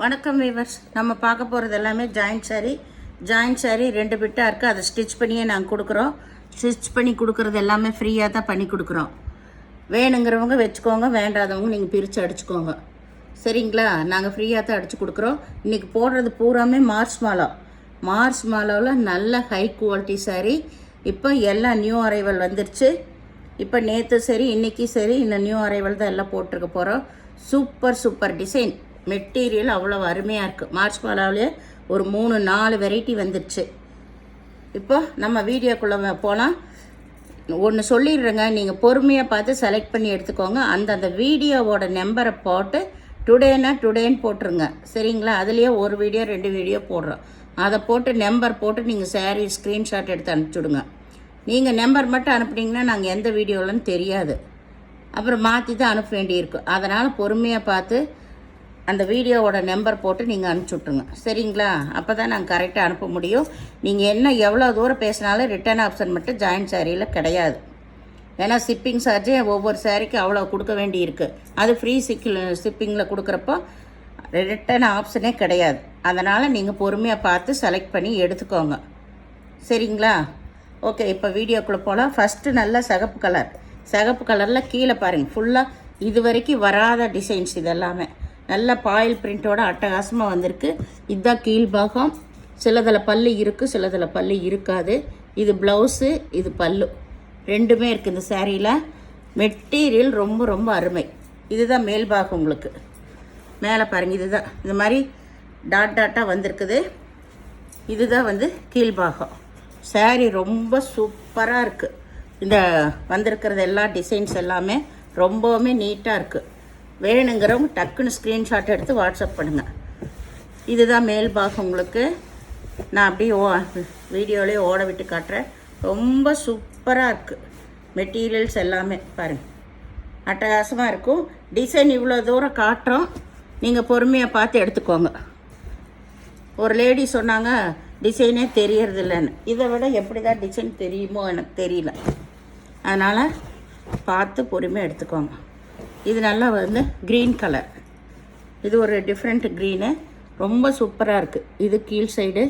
வணக்கம் வீவர்ஸ். நம்ம பார்க்க போகிறது எல்லாமே ஜாயிண்ட் சாரீ 2 பிட்டாக இருக்குது. அதை ஸ்டிச் பண்ணியே நாங்கள் கொடுக்குறோம். ஸ்டிச் பண்ணி கொடுக்குறது எல்லாமே ஃப்ரீயாக தான் பண்ணி கொடுக்குறோம். வேணுங்கிறவங்க வச்சுக்கோங்க, வேண்டாதவங்க நீங்கள் பிரித்து அடிச்சுக்கோங்க. சரிங்களா? நாங்கள் ஃப்ரீயாக தான் அடித்து கொடுக்குறோம். இன்றைக்கி போடுறது பூராமே மார்ச் மாலாவில் நல்ல ஹை குவாலிட்டி சாரீ. இப்போ எல்லாம் நியூ அரைவல் வந்துருச்சு. இப்போ நேற்று சரி இன்றைக்கி சரி இந்த நியூ அரைவல் தான் எல்லாம் போட்டிருக்க போகிறோம். சூப்பர் டிசைன், மெட்டீரியல் அவ்வளோ அருமையாக இருக்குது. மார்ச் மாலாவிலே ஒரு 3-4 வெரைட்டி வந்துடுச்சு. இப்போ நம்ம வீடியோக்குள்ளே போகலாம். ஒன்று சொல்லிடுறேங்க, நீங்கள் பொறுமையாக பார்த்து செலக்ட் பண்ணி எடுத்துக்கோங்க. அந்த வீடியோவோட நம்பரை போட்டு டுடேன்னு போட்டுருங்க. சரிங்களா? அதுலேயே ஒரு வீடியோ 2 வீடியோ போடுறோம். அதை போட்டு நம்பர் போட்டு நீங்கள் சாரீ ஸ்க்ரீன்ஷாட் எடுத்து அனுப்பிச்சுடுங்க. நீங்கள் நம்பர் மட்டும் அனுப்புனீங்கன்னா நாங்கள் எந்த வீடியோலன்னு தெரியாது, அப்புறம் மாற்றி தான் அனுப்ப வேண்டியிருக்கும். அதனால் பொறுமையாக பார்த்து அந்த வீடியோவோட நம்பர் போட்டு நீங்கள் அனுப்பிச்சுட்ருங்க. சரிங்களா? அப்போ தான் நாங்கள் கரெக்டாக அனுப்ப முடியும். நீங்கள் என்ன எவ்வளோ தூரம் பேசினாலும் ரிட்டர்ன் ஆப்ஷன் மட்டும் ஜாயிண்ட் சாரியில் கிடையாது. ஏன்னா ஷிப்பிங் சார்ஜே ஒவ்வொரு சாரிக்கு அவ்வளோ கொடுக்க வேண்டி இருக்குது. அது ஃப்ரீ ஷிப்பிங்கில் கொடுக்குறப்போ ரிட்டர்ன் ஆப்ஷனே கிடையாது. அதனால் நீங்கள் பொறுமையாக பார்த்து செலக்ட் பண்ணி எடுத்துக்கோங்க. சரிங்களா? ஓகே, இப்போ வீடியோக்குள்ளே போகலாம். ஃபஸ்ட்டு நல்ல சிகப்பு கலரில் கீழே பாருங்கள், ஃபுல்லாக இது வரைக்கும் வராத டிசைன்ஸ். இதெல்லாமே நல்ல பாயில் பிரிண்ட்டோட அட்டகாசமாக வந்திருக்கு. இதுதான் கீழ்பாகம். சிலதில் பல்லு இருக்குது, சிலதில் பல்லு இருக்காது. இது ப்ளவுஸு, இது பல்லு, ரெண்டுமே இருக்குது இந்த சாரியில். மெட்டீரியல் ரொம்ப அருமை. இதுதான் மேல் பாகம். உங்களுக்கு மேலே பாருங்கள், இதுதான் இந்த மாதிரி டாட்டாக வந்திருக்குது. இதுதான் வந்து கீழ்பாகம். சாரி ரொம்ப சூப்பராக இருக்குது. இந்த வந்திருக்கிறது எல்லா டிசைன்ஸ் எல்லாமே ரொம்பவுமே நீட்டாக இருக்குது. வேணுங்கிறவங்க டக்குன்னு ஸ்க்ரீன்ஷாட் எடுத்து வாட்ஸ்அப் பண்ணுங்கள். இதுதான் மேல் பாகம். உங்களுக்கு நான் அப்படியே வீடியோலேயே ஓட விட்டு காட்டுறேன். ரொம்ப சூப்பராக இருக்குது. மெட்டீரியல்ஸ் எல்லாமே பாருங்கள், அட்டகாசமாக இருக்கும். டிசைன் இவ்வளோ தூரம் காட்டுறோம், நீங்கள் பொறுமையாக பார்த்து எடுத்துக்கோங்க. ஒரு லேடி சொன்னாங்க டிசைனே தெரியறதில்லைன்னு. இதை விட எப்படி தான் டிசைன் தெரியுமோ எனக்கு தெரியல. அதனால் பார்த்து பொறுமையாக எடுத்துக்கோங்க. இது நல்லா வந்து க்ரீன் கலர். இது ஒரு டிஃப்ரெண்ட் க்ரீனு, ரொம்ப சூப்பராக இருக்குது. இது கீழ் சைடு.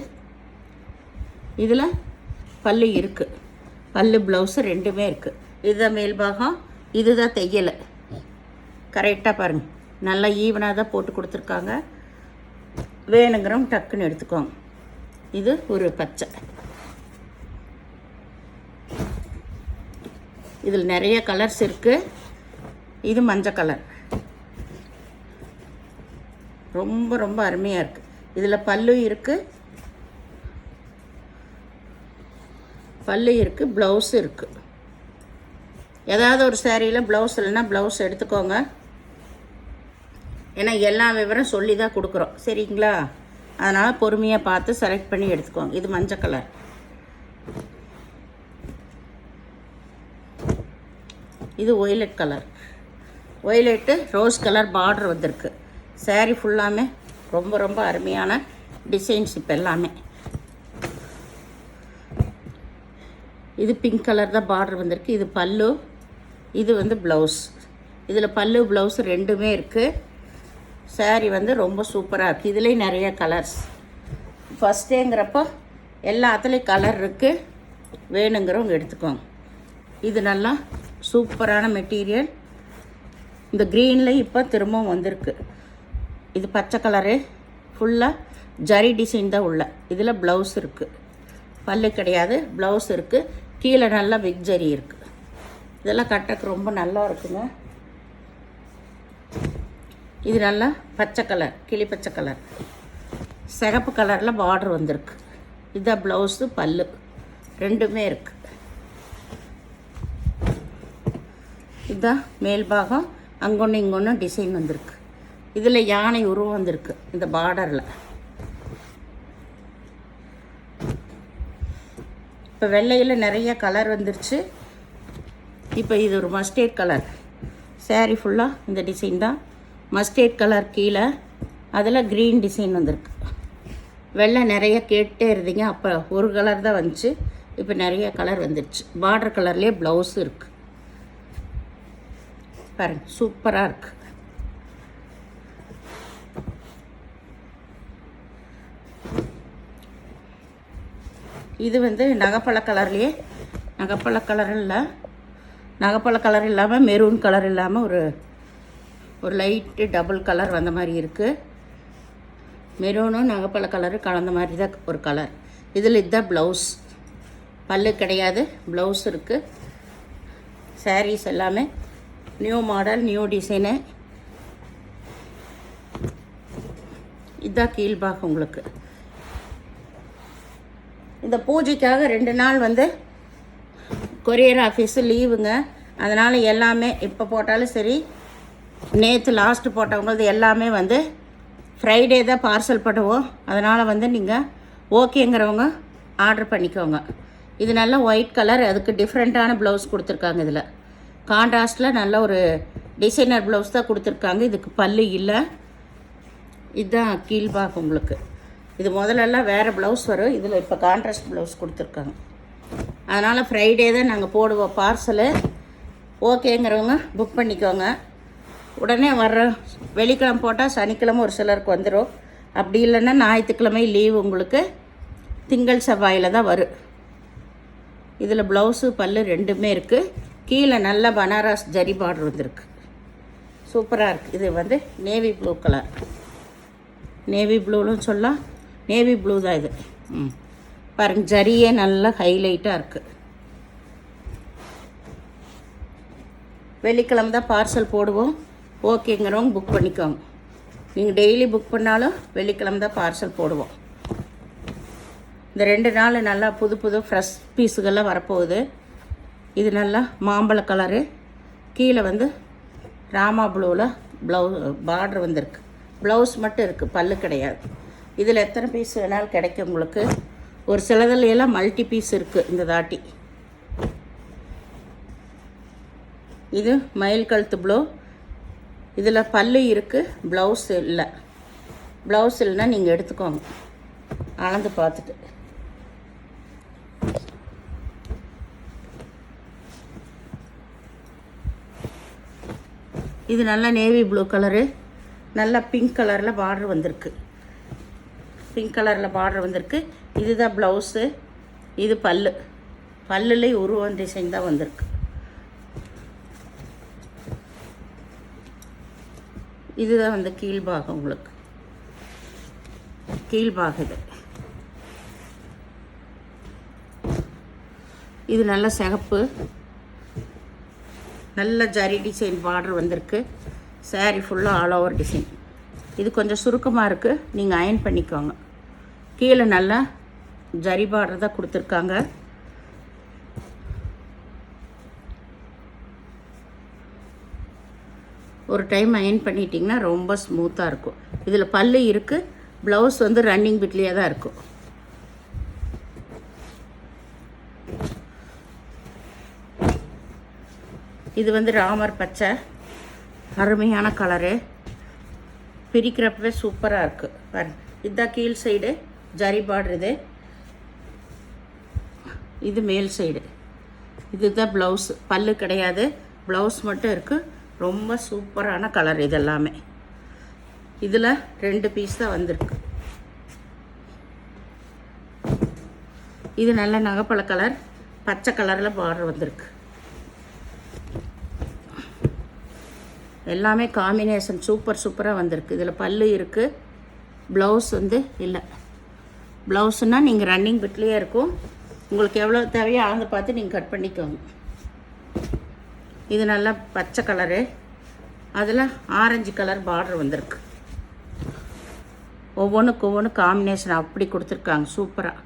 இதில் பல்லு இருக்குது, பல்லு ப்ளவுஸு ரெண்டுமே இருக்குது. இதுதான் மேல் பாகம், இதுதான் தையல். கரெக்டாக பாருங்கள், நல்லா ஈவனாக தான் போட்டு கொடுத்துருக்காங்க. வேணுங்கிறவங்க டக்குன்னு எடுத்துக்கோங்க. இது ஒரு பச்சை, இதில் நிறைய கலர்ஸ் இருக்குது. இது மஞ்சள் கலர், ரொம்ப அருமையாக இருக்குது. இதில் பல்லு இருக்குது, ப்ளவுஸு இருக்குது. ஏதாவது ஒரு சாரியில் ப்ளவுஸ் இல்லைன்னா ப்ளவுஸ் எடுத்துக்கோங்க. ஏன்னா எல்லா விவரம் சொல்லி தான் கொடுக்குறோம். சரிங்களா? அதனால் பொறுமையாக பார்த்து செலக்ட் பண்ணி எடுத்துக்கோங்க. இது மஞ்சள் கலர். இது violet colour. Violet rose colour border வந்திருக்கு. சாரீ ஃபுல்லாமே ரொம்ப அருமையான டிசைன்ஸ். இப்போ எல்லாமே இது பிங்க் கலர் தான் பார்டர் வந்திருக்கு. இது பல்லு, இது வந்து ப்ளவுஸ். இதில் பல்லு ப்ளவுஸ் ரெண்டுமே இருக்குது. சாரீ வந்து ரொம்ப சூப்பராக இருக்குது. இதுலேயும் நிறைய கலர்ஸ். ஃபஸ்ட்டேங்கிறப்போ எல்லாத்துலேயும் கலர் இருக்குது. வேணுங்கிறவங்க எடுத்துக்கோங்க. இது நல்லா சூப்பரான மெட்டீரியல். இந்த க்ரீனில் இப்போ திரும்பவும் வந்திருக்கு. இது பச்சை கலரு, ஃபுல்லாக ஜரி டிசைன் தான் உள்ள. இதில் ப்ளவுஸ் இருக்குது, பல்லு கிடையாது, ப்ளவுஸ் இருக்குது. கீழே நல்லா பிக் ஜரி இருக்குது. இதெல்லாம் கட்டக்கு ரொம்ப நல்லா இருக்குங்க. இது நல்லா பச்சை கலர், கிளி பச்சை கலர், சிகப்பு கலரில் பார்டர் வந்திருக்கு. இதுதான் ப்ளவுஸு, பல்லு ரெண்டுமே இருக்குது. இதுதான் மேல் பாகம். அங்கொன்று இங்கொன்று டிசைன் வந்திருக்கு. இதில் யானை உருவம் வந்திருக்கு இந்த பார்டரில். இப்போ வெள்ளையில் நிறைய கலர் வந்துருச்சு. இப்போ இது ஒரு மஸ்டர்ட் கலர். சாரீ ஃபுல்லாக இந்த டிசைன் தான். மஸ்டர்ட் கலர் கீழே, அதில் க்ரீன் டிசைன் வந்திருக்கு. வெள்ளை நிறைய கேட்டே இருந்தீங்க, அப்போ ஒரு கலர் தான் வந்துச்சு. இப்போ நிறைய கலர் வந்துடுச்சு. பார்டர் கலர்லேயே ப்ளவுஸு இருக்குது. பாருங்கள், சூப்பராக இருக்குது. இது வந்து நகைப்பழ கலர்லேயே, நகைப்பழ கலர் இல்லை, நகைப்பழ கலர் இல்லாமல் மெரூன் கலர் இல்லாமல் ஒரு லைட்டு டபுள் கலர் வந்த மாதிரி இருக்குது. மெரூனும் நகைப்பழ கலரு கலந்த மாதிரி தான் ஒரு கலர். இதில் இதுதான் ப்ளவுஸ். பல்லு கிடையாது, ப்ளவுஸ் இருக்குது. சாரீஸ் எல்லாமே நியூ மாடல், நியூ டிசைனு. இதுதான் கீழ்பாகம் உங்களுக்கு. இந்த பூஜைக்காக 2 நாள் வந்து கொரியர் ஆஃபீஸு லீவுங்க. அதனால் எல்லாமே இப்போ போட்டாலும் சரி, நேற்று லாஸ்ட்டு போட்டவங்களது எல்லாமே வந்து ஃப்ரைடே தான் பார்சல் பண்ணுவோம். அதனால் வந்து நீங்கள் ஓகேங்கிறவங்க ஆர்டர் பண்ணிக்கோங்க. இது நல்ல ஒயிட் கலர், அதுக்கு டிஃப்ரெண்ட்டான ப்ளவுஸ் கொடுத்துருக்காங்க. இதில் கான்ட்ராஸ்டில் நல்ல ஒரு டிசைனர் ப்ளவுஸ் தான் கொடுத்துருக்காங்க. இதுக்கு பல்லு இல்லை. இதுதான் கீழ்பாகம் உங்களுக்கு. இது முதல்லலாம் வேறு ப்ளவுஸ் வரும், இதில் இப்போ கான்ட்ராஸ்ட் ப்ளவுஸ் கொடுத்துருக்காங்க. அதனால் ஃப்ரைடே தான் நாங்கள் போடுவோம் பார்சலு. ஓகேங்கிறவங்க புக் பண்ணிக்கோங்க. உடனே வர்ற வெள்ளிக்கிழமை போட்டால் சனிக்கிழமை ஒரு சிலருக்கு வந்துடும். அப்படி இல்லைன்னா ஞாயிற்றுக்கிழமை லீவு உங்களுக்கு, திங்கள் செவ்வாயில் தான் வரும். இதில் ப்ளவுஸு பல்லு ரெண்டுமே இருக்குது. கீழே நல்ல பனாரஸ் ஜரி பார்டர் வந்துருக்கு, சூப்பராக இருக்குது. இது வந்து நேவி ப்ளூ கலர், நேவி ப்ளூன்னு சொல்லலாம், நேவி ப்ளூ தான் இது. பாருங்க, ஜரியே நல்லா ஹைலைட்டாக இருக்குது. வெள்ளிக்கிழமை தான் பார்சல் போடுவோம். ஓகேங்கிறவங்க புக் பண்ணிக்கோங்க. நீங்கள் டெய்லி புக் பண்ணாலும் வெள்ளிக்கிழமை தான் பார்சல் போடுவோம். இந்த 2 நாள் நல்லா புது ஃப்ரெஷ் பீஸுகள்லாம் வரப்போகுது. இது நல்லா மாம்பழ கலரு, கீழே வந்து ராமா ப்ளூவில் பார்டர் வந்துருக்கு. ப்ளவுஸ் மட்டும் இருக்குது, பல்லு கிடையாது. இதில் எத்தனை பீஸ் வேணாலும் கிடைக்கும் உங்களுக்கு. ஒரு சிலதில் எல்லாம் மல்டி பீஸ் இருக்குது. இந்த தாட்டி இது மயில் கழுத்து ப்ளூ. இதில் பல்லு இருக்குது, ப்ளவுஸ் இல்லை. ப்ளவுஸ் இல்லைன்னா நீங்கள் எடுத்துக்கோங்க அளந்து பார்த்துட்டு. இது நல்லா நேவி ப்ளூ கலரு, நல்லா பிங்க் கலரில் பார்டர் வந்திருக்கு. பிங்க் கலரில் பார்டர் வந்திருக்கு. இதுதான் ப்ளவுஸு, இது பல்லு. பல்லுல உருவம் டிசைன் தான் வந்திருக்கு. இதுதான் வந்து கீழ்பாகம் உங்களுக்கு. கீழ்பாகம் இது நல்ல சிகப்பு, நல்ல ஜரி டிசைன் பார்டர் வந்திருக்கு. சாரீ ஃபுல்லாக ஆல் ஓவர் டிசைன். இது கொஞ்சம் சுருக்கமாக இருக்குது, நீங்கள் அயன் பண்ணிக்கோங்க. கீழே நல்லா ஜரி பார்டர் தான் கொடுத்துருக்காங்க. ஒரு டைம் அயன் பண்ணிட்டிங்கன்னா ரொம்ப ஸ்மூத்தாக இருக்கும். இதில் பல்லு இருக்குது, ப்ளவுஸ் வந்து ரன்னிங் பிட்லேயே தான் இருக்கும். இது வந்து ராமர் பச்சை, அருமையான கலரு, பிரிக்கிறப்பவே சூப்பராக இருக்குது. பாருங்க, இதுதான் கீழ் சைடு ஜரி பார்டர். இது மேல் சைடு. இதுதான் ப்ளவுஸ், பல்லு கிடையாது, ப்ளவுஸ் மட்டும் இருக்குது. ரொம்ப சூப்பரான கலர் இது எல்லாமே. இதில் 2 பீஸ் தான் வந்திருக்கு. இது நல்ல நகைப்பழ கலர், பச்சை கலரில் பார்டர் வந்திருக்கு. எல்லாமே காம்பினேஷன் சூப்பராக வந்திருக்கு. இதில் பல்லு இருக்குது, ப்ளவுஸ் வந்து இல்லை. ப்ளவுஸுனால் நீங்கள் ரன்னிங் பிட்லேயே இருக்கும். உங்களுக்கு எவ்வளோ தேவையோ அளந்து பார்த்து நீங்கள் கட் பண்ணிக்கோங்க. இது நல்லா பச்சை கலரு, அதில் ஆரஞ்சு கலர் பார்டர் வந்திருக்கு. ஒவ்வொன்று காம்பினேஷன் அப்படி கொடுத்துருக்காங்க சூப்பராக.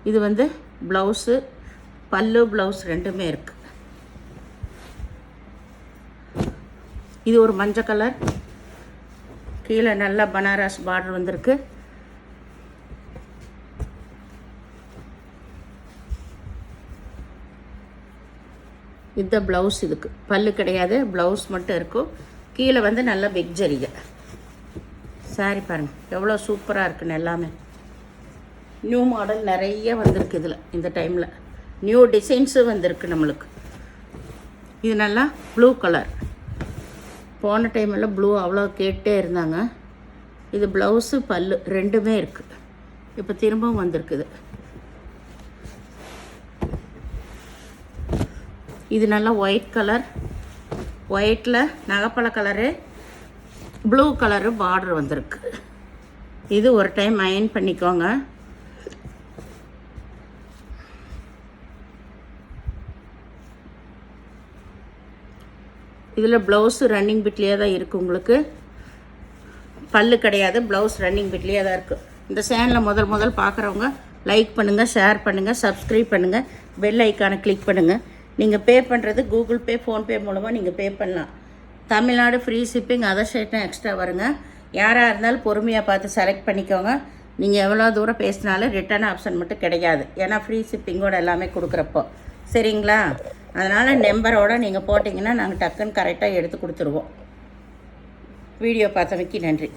இது வந்து ப்ளவுஸு, பல்லு ப்ளவுஸ் ரெண்டுமே இருக்குது. இது ஒரு மஞ்சள் கலர், கீழே நல்லா பனாரஸ் பார்டர் வந்திருக்கு. இதுதான் ப்ளவுஸ். இதுக்கு பல்லு கிடையாது, ப்ளவுஸ் மட்டும் இருக்கும். கீழே வந்து நல்லா பிக் ஜரிகை. சாரி பாருங்கள் எவ்வளோ சூப்பராக இருக்குன்னு. எல்லாமே நியூ மாடல் நிறைய வந்திருக்கு இதில். இந்த டைமில் நியூ டிசைன்ஸும் வந்திருக்கு நம்மளுக்கு. இது நல்லா ப்ளூ கலர். போன டைமில் ப்ளூ அவ்வளோ கேட்டே இருந்தாங்க. இது ப்ளவுஸு பல்லு ரெண்டுமே இருக்குது. இப்போ திரும்பவும் வந்திருக்குது. இது நல்லா ஒயிட் கலர், ஒயிட்டில் நகைப்பழ கலரு, ப்ளூ கலரு பார்டர் வந்திருக்கு. இது ஒரு டைம் அயன் பண்ணிக்கோங்க. இதில் ப்ளவுஸு ரன்னிங் பிட்லேயே தான் இருக்குது, உங்களுக்கு பல்லு கிடையாது, ப்ளவுஸ் ரன்னிங் பிட்லேயே தான் இருக்குது. இந்த சேனலை முதல் பார்க்குறவங்க லைக் பண்ணுங்கள், ஷேர் பண்ணுங்கள், சப்ஸ்கிரைப் பண்ணுங்கள், பெல் ஐக்கானை கிளிக் பண்ணுங்கள். நீங்கள் பே பண்ணுறது கூகுள் பே, ஃபோன்பே மூலமாக நீங்கள் பே பண்ணலாம். தமிழ்நாடு ஃப்ரீ ஷிப்பிங், அதர் ஸ்டேட்னா எக்ஸ்ட்ரா வருங்க. யாராக இருந்தாலும் பொறுமையாக பார்த்து செலக்ட் பண்ணிக்கோங்க. நீங்கள் எவ்வளோ தூரம் பேசினாலும் ரிட்டர்ன் ஆப்ஷன் மட்டும் கிடையாது, ஏன்னா ஃப்ரீ ஷிப்பிங்கோட எல்லாமே கொடுக்குறப்போ. சரிங்களா? அதனால் நம்பரோடு நீங்கள் போட்டிங்கன்னா நாங்கள் டக்குன்னு கரெக்டாக எடுத்து கொடுத்துருவோம். வீடியோ பார்த்தமைக்கு நன்றி.